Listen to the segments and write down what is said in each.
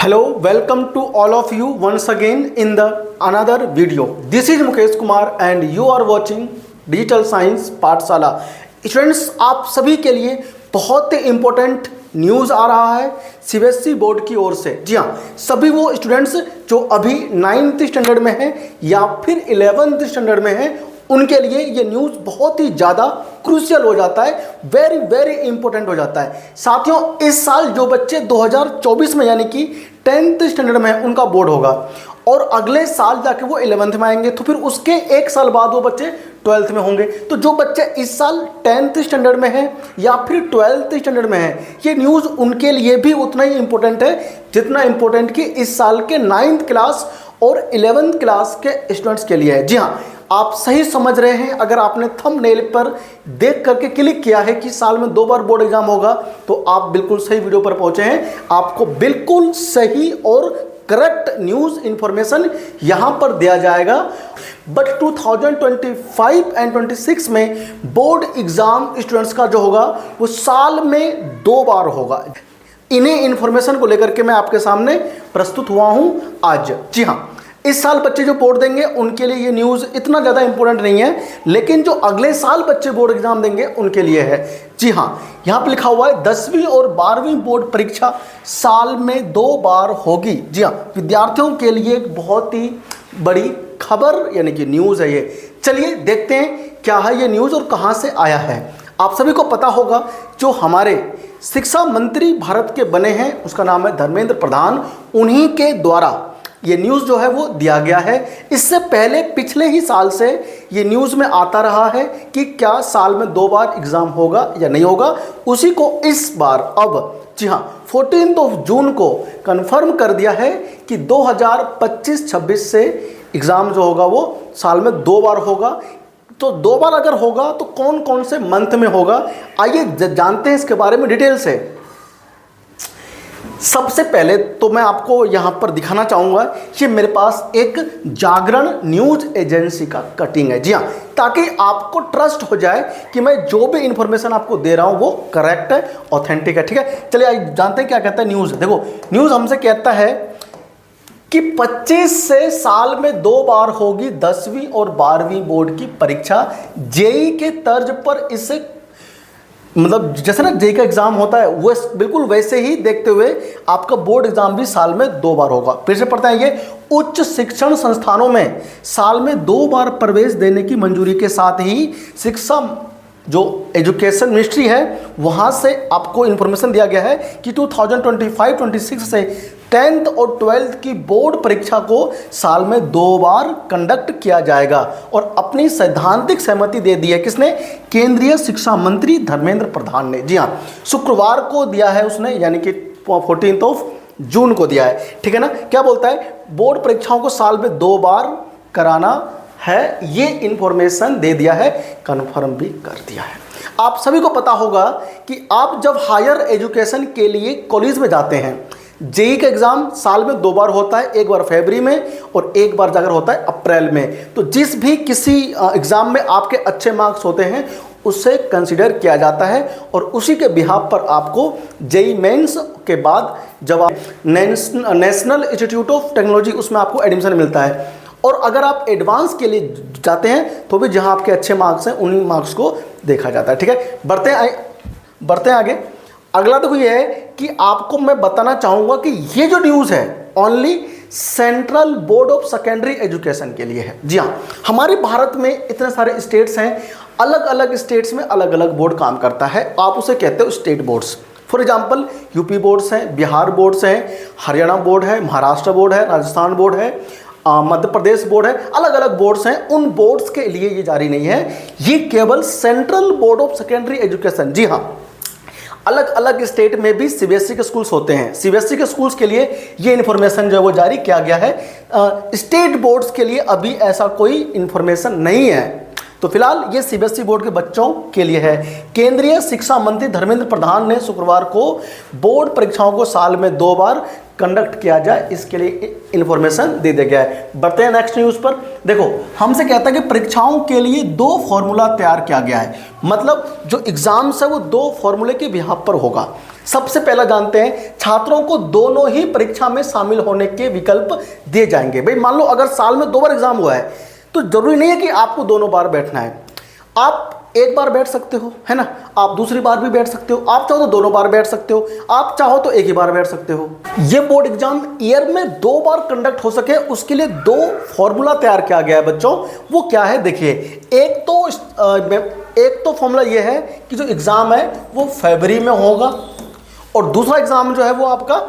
Hello, welcome to all of you once again in the another video. This is Mukesh Kumar and you are watching Digital Science पाठशाला। Students, आप सभी के लिए बहुत ही important news आ रहा है CBSE board की ओर से। जी हाँ, सभी वो स्टूडेंट्स जो अभी 9th स्टैंडर्ड में हैं या फिर 11th स्टैंडर्ड में हैं, उनके लिए ये न्यूज़ बहुत ही ज़्यादा क्रूशियल हो जाता है, वेरी वेरी इंपॉर्टेंट हो जाता है। साथियों, इस साल जो बच्चे 2024 में यानी कि 10th स्टैंडर्ड में हैं, उनका बोर्ड होगा और अगले साल जाके वो 11th में आएंगे, तो फिर उसके एक साल बाद वो बच्चे 12th में होंगे। तो जो बच्चे इस साल 10th स्टैंडर्ड में हैं या फिर 12th स्टैंडर्ड में हैं, ये न्यूज़ उनके लिए भी उतना ही इंपॉर्टेंट है जितना इंपॉर्टेंट कि इस साल के 9th क्लास और 11th क्लास के स्टूडेंट्स के लिए है। जी हाँ, आप सही समझ रहे हैं। अगर आपने थंबनेल पर देख करके क्लिक किया है कि साल में 2 बार बोर्ड एग्जाम होगा, तो आप बिल्कुल सही वीडियो पर पहुंचे हैं। आपको बिल्कुल सही और करेक्ट न्यूज़ इंफॉर्मेशन यहां पर दिया जाएगा। बट 2025 एंड 26 में बोर्ड एग्जाम स्टूडेंट्स का जो होगा वो साल में 2 बार होगा। इन्हीं इंफॉर्मेशन को लेकर के मैं आपके सामने प्रस्तुत हुआ हूं आज। जी हाँ, इस साल बच्चे जो बोर्ड देंगे उनके लिए ये न्यूज़ इतना ज़्यादा इंपॉर्टेंट नहीं है, लेकिन जो अगले साल बच्चे बोर्ड एग्जाम देंगे उनके लिए है। जी हाँ, यहाँ पर लिखा हुआ है 10वीं और 12वीं बोर्ड परीक्षा साल में 2 बार होगी। जी हाँ, विद्यार्थियों के लिए एक बहुत ही बड़ी खबर यानी कि न्यूज़ है ये। चलिए देखते हैं क्या है ये न्यूज़ और कहाँ से आया है। आप सभी को पता होगा, जो हमारे शिक्षा मंत्री भारत के बने हैं उसका नाम है धर्मेंद्र प्रधान, उन्हीं के द्वारा ये न्यूज़ जो है वो दिया गया है। इससे पहले पिछले ही साल से ये न्यूज़ में आता रहा है कि क्या साल में 2 बार एग्ज़ाम होगा या नहीं होगा। उसी को इस बार अब जी हाँ 14 जून को कंफर्म कर दिया है कि 2025-26 से एग्ज़ाम जो होगा वो साल में 2 बार होगा। तो 2 बार अगर होगा तो कौन कौन से मंथ में होगा, आइए जानते हैं इसके बारे में डिटेल से। सबसे पहले तो मैं आपको यहाँ पर दिखाना चाहूँगा, ये मेरे पास एक जागरण न्यूज़ एजेंसी का कटिंग है। जी हाँ, ताकि आपको ट्रस्ट हो जाए कि मैं जो भी इंफॉर्मेशन आपको दे रहा हूँ वो करेक्ट है, ऑथेंटिक है। ठीक है, चलिए जानते हैं क्या कहता है न्यूज़। देखो, न्यूज़ हमसे कहता है कि 25 से साल में 2 बार होगी 10वीं और 12वीं बोर्ड की परीक्षा। जेई के तर्ज पर इसे मतलब जैसे ना जेई का एग्जाम होता है वो बिल्कुल वैसे ही देखते हुए आपका बोर्ड एग्जाम भी साल में 2 बार होगा। फिर से पढ़ते हैं, ये उच्च शिक्षण संस्थानों में साल में 2 बार प्रवेश देने की मंजूरी के साथ ही शिक्षा जो एजुकेशन मिनिस्ट्री है वहाँ से आपको इन्फॉर्मेशन दिया गया है कि 2025-26 से 10th और 12th की बोर्ड परीक्षा को साल में 2 बार कंडक्ट किया जाएगा। और अपनी सैद्धांतिक सहमति दे दी है किसने? केंद्रीय शिक्षा मंत्री धर्मेंद्र प्रधान ने। जी हाँ, शुक्रवार को दिया है उसने, यानी कि 14 जून को दिया है। ठीक है ना, क्या बोलता है? बोर्ड परीक्षाओं को साल में 2 बार कराना है, ये इंफॉर्मेशन दे दिया है, कन्फर्म भी कर दिया है। आप सभी को पता होगा कि आप जब हायर एजुकेशन के लिए कॉलेज में जाते हैं, जेई का एग्ज़ाम साल में 2 बार होता है, एक बार फरवरी में और एक बार जाकर होता है अप्रैल में। तो जिस भी किसी एग्ज़ाम में आपके अच्छे मार्क्स होते हैं उसे कंसिडर किया जाता है और उसी के बिहाफ पर आपको जेई मेंस के बाद जब आप नेशनल इंस्टीट्यूट ऑफ टेक्नोलॉजी उसमें आपको एडमिशन मिलता है। और अगर आप एडवांस के लिए जाते हैं तो भी जहां आपके अच्छे मार्क्स हैं उन्हीं मार्क्स को देखा जाता है। ठीक है, बढ़ते हैं आगे। अगला तो ये है कि आपको मैं बताना चाहूँगा कि ये जो न्यूज़ है only central board of secondary education के लिए है। जी हाँ, हमारे भारत में इतने सारे स्टेट्स हैं, अलग अलग स्टेट्स में अलग अलग बोर्ड काम करता है। आप उसे कहते हो state boards. For example UP boards हैं, बिहार बोर्ड्स हैं, हरियाणा बोर्ड है, महाराष्ट्र बोर्ड है, राजस्थान बोर्ड है, मध्य प्रदेश बोर्ड है, अलग अलग बोर्ड्स हैं। उन बोर्ड्स के लिए ये जारी नहीं है, ये केवल central board of secondary education. जी हाँ, अलग अलग स्टेट में भी सीबीएसई के स्कूल्स होते हैं। सीबीएसई के स्कूल्स के लिए ये इन्फॉर्मेशन जो है वो जारी किया गया है। स्टेट बोर्ड्स के लिए अभी ऐसा कोई इन्फॉर्मेशन नहीं है। तो फिलहाल ये सीबीएसई बोर्ड के बच्चों के लिए है। केंद्रीय शिक्षा मंत्री धर्मेंद्र प्रधान ने शुक्रवार को बोर्ड परीक्षाओं को साल में 2 बार कंडक्ट किया जाए, इसके लिए इंफॉर्मेशन दे दिया गया है। बढ़ते हैं नेक्स्ट न्यूज़ पर। देखो, हमसे कहता है कि परीक्षाओं के लिए 2 फॉर्मूला तैयार किया गया है, मतलब जो एग्जाम्स है वो 2 फॉर्मूले के बिहाफ पर होगा। सबसे पहला जानते हैं, छात्रों को दोनों ही परीक्षा में शामिल होने के विकल्प दिए जाएंगे। भाई मान लो अगर साल में 2 बार एग्जाम हुआ है तो जरूरी नहीं है कि आपको दोनों बार बैठना है, आप एक बार बैठ सकते हो, है ना, आप दूसरी बार भी बैठ सकते हो, आप चाहो तो दोनों बार बैठ सकते हो, आप चाहो तो एक ही बार बैठ सकते हो। ये बोर्ड एग्जाम ईयर में 2 बार कंडक्ट हो सके उसके लिए 2 फॉर्मूला तैयार किया गया है बच्चों। वो क्या है देखिए, एक तो फॉर्मूला ये है कि जो एग्जाम है वो फरवरी में होगा और दूसरा एग्जाम जो है वो आपका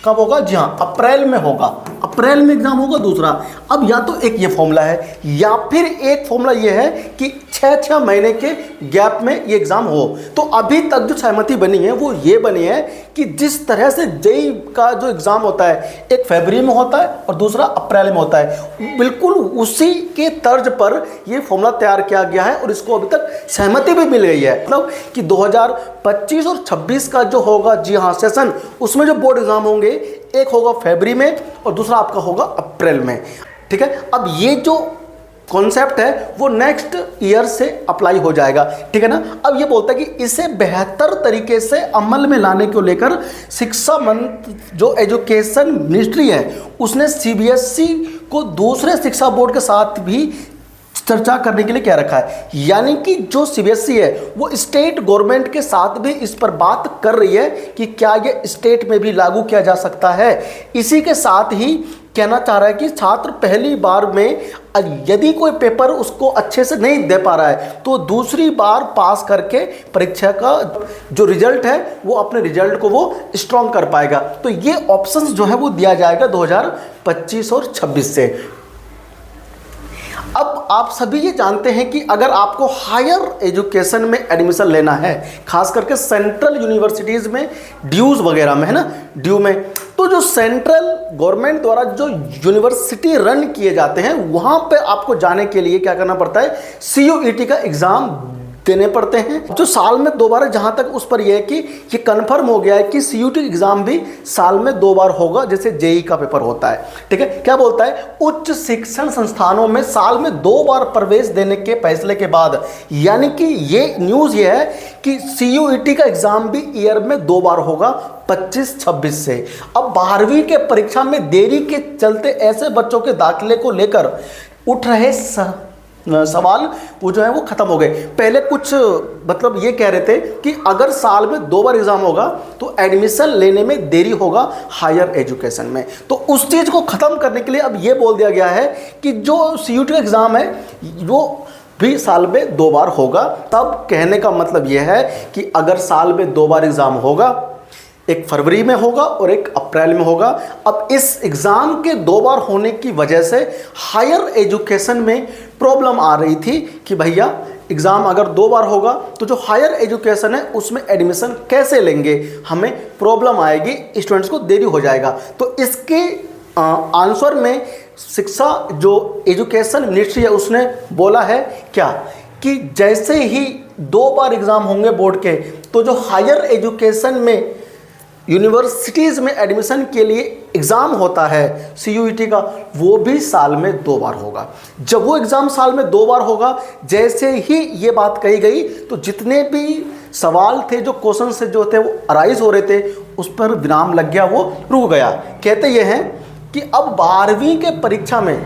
कब होगा, जी हाँ, अप्रैल में होगा, अप्रैल में एग्जाम होगा दूसरा। अब या तो एक ये फॉर्मूला है या फिर एक फॉर्मूला ये है कि 6 महीने के गैप में ये एग्जाम हो। तो अभी तक जो सहमति बनी है वो ये बनी है कि जिस तरह से जेईई का जो एग्जाम होता है एक फरवरी में होता है और दूसरा अप्रैल में होता है, बिल्कुल उसी के तर्ज पर ये फॉर्मूला तैयार किया गया है और इसको अभी तक सहमति भी मिल गई है। मतलब कि 2025 और 26 का जो होगा, जी हाँ, सेशन, उसमें जो बोर्ड एग्जाम होंगे एक होगा फरवरी में और दूसरा आपका होगा अप्रैल में। ठीक है, अब ये जो कॉन्सेप्ट है वो नेक्स्ट ईयर से अप्लाई हो जाएगा। ठीक है ना। अब ये बोलता है कि इसे बेहतर तरीके से अमल में लाने को लेकर शिक्षा मंत्री जो एजुकेशन मिनिस्ट्री है उसने सीबीएसई को दूसरे शिक्षा बोर्ड के साथ भी चर्चा करने के लिए कह रखा है। यानी कि जो सीबीएसई है वो स्टेट गवर्नमेंट के साथ भी इस पर बात कर रही है कि क्या ये स्टेट में भी लागू किया जा सकता है। इसी के साथ ही कहना चाह रहा है कि छात्र पहली बार में यदि कोई पेपर उसको अच्छे से नहीं दे पा रहा है तो दूसरी बार पास करके परीक्षा का जो रिजल्ट है वो अपने रिजल्ट को वो स्ट्रॉन्ग कर पाएगा। तो ये ऑप्शंस जो है वो दिया जाएगा 2025 और 26 से। अब आप सभी ये जानते हैं कि अगर आपको हायर एजुकेशन में एडमिशन लेना है, खास करके सेंट्रल यूनिवर्सिटीज़ में ड्यूज वगैरह में, है ना, ड्यू में, तो जो सेंट्रल गवर्नमेंट द्वारा जो यूनिवर्सिटी रन किए जाते हैं वहाँ पे आपको जाने के लिए क्या करना पड़ता है, सीयूईटी का एग्ज़ाम देने पड़ते हैं जो साल में 2 बार। जहाँ तक उस पर यह है कि ये कन्फर्म हो गया है कि सीयूटी एग्जाम भी साल में 2 बार होगा जैसे जेईई का पेपर होता है। ठीक है, क्या बोलता है, उच्च शिक्षण संस्थानों में साल में 2 बार प्रवेश देने के फैसले के बाद, यानी कि ये न्यूज़ ये है कि सीयूईटी का एग्जाम भी ईयर में 2 बार होगा 25-26 से। अब 12वीं के परीक्षा में देरी के चलते ऐसे बच्चों के दाखिले को लेकर उठ रहे सवाल वो जो है वो खत्म हो गए। पहले कुछ मतलब ये कह रहे थे कि अगर साल में 2 बार एग्जाम होगा तो एडमिशन लेने में देरी होगा हायर एजुकेशन में। तो उस चीज़ को ख़त्म करने के लिए अब ये बोल दिया गया है कि जो सीयूटी का एग्ज़ाम है वो भी साल में 2 बार होगा। तब कहने का मतलब ये है कि अगर साल में 2 बार एग्ज़ाम होगा, एक फरवरी में होगा और एक अप्रैल में होगा। अब इस एग्ज़ाम के 2 बार होने की वजह से हायर एजुकेशन में प्रॉब्लम आ रही थी कि भैया एग्ज़ाम अगर 2 बार होगा तो जो हायर एजुकेशन है उसमें एडमिशन कैसे लेंगे, हमें प्रॉब्लम आएगी, स्टूडेंट्स को देरी हो जाएगा। तो इसके आंसर में शिक्षा जो एजुकेशन मिनिस्ट्री है उसने बोला है क्या कि जैसे ही 2 बार एग्ज़ाम होंगे बोर्ड के तो जो हायर एजुकेशन में यूनिवर्सिटीज़ में एडमिशन के लिए एग्ज़ाम होता है सीयूईटी का वो भी साल में 2 बार होगा। जब वो एग्ज़ाम साल में 2 बार होगा, जैसे ही ये बात कही गई तो जितने भी सवाल थे, जो क्वेश्चन से जो थे वो अराइज हो रहे थे, उस पर विराम लग गया, वो रुक गया। कहते ये हैं कि अब 12वीं के परीक्षा में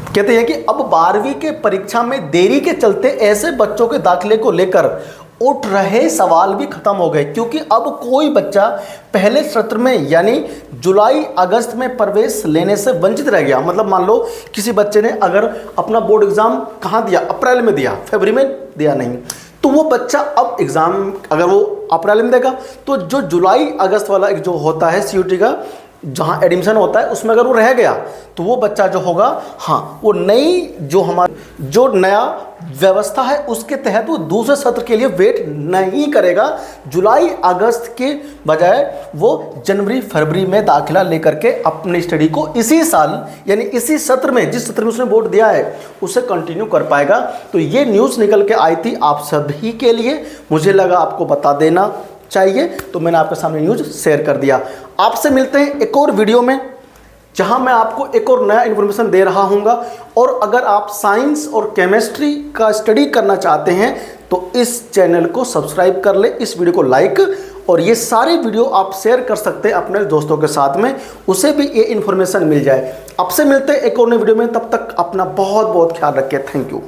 कहते हैं कि अब 12वीं के परीक्षा में देरी के चलते ऐसे बच्चों के दाखिले को लेकर उठ रहे सवाल भी खत्म हो गए, क्योंकि अब कोई बच्चा पहले सत्र में यानी जुलाई अगस्त में प्रवेश लेने से वंचित रह गया। मतलब मान लो किसी बच्चे ने अगर अपना बोर्ड एग्ज़ाम कहाँ दिया, अप्रैल में दिया, फरवरी में दिया नहीं, तो वो बच्चा अब एग्ज़ाम अगर वो अप्रैल में देगा तो जो जुलाई अगस्त वाला जो होता है सीयूटी का जहाँ एडमिशन होता है उसमें अगर वो रह गया तो वो बच्चा जो होगा, हाँ, वो नई जो नया व्यवस्था है उसके तहत वो दूसरे सत्र के लिए वेट नहीं करेगा। जुलाई अगस्त के बजाय वो जनवरी फरवरी में दाखिला लेकर के अपनी स्टडी को इसी साल यानी इसी सत्र में, जिस सत्र में उसने वोट दिया है, उसे कंटिन्यू कर पाएगा। तो ये न्यूज़ निकल के आई थी आप सभी के लिए, मुझे लगा आपको बता देना चाहिए, तो मैंने आपके सामने न्यूज़ शेयर कर दिया। आपसे मिलते हैं एक और वीडियो में, जहां मैं आपको एक और नया इन्फॉर्मेशन दे रहा हूंगा। और अगर आप साइंस और केमिस्ट्री का स्टडी करना चाहते हैं तो इस चैनल को सब्सक्राइब कर ले, इस वीडियो को लाइक, और ये सारे वीडियो आप शेयर कर सकते हैं अपने दोस्तों के साथ में, उसे भी ये इन्फॉर्मेशन मिल जाए। आपसे मिलते हैं एक और नई वीडियो में, तब तक अपना बहुत बहुत ख्याल रखिए। Thank you.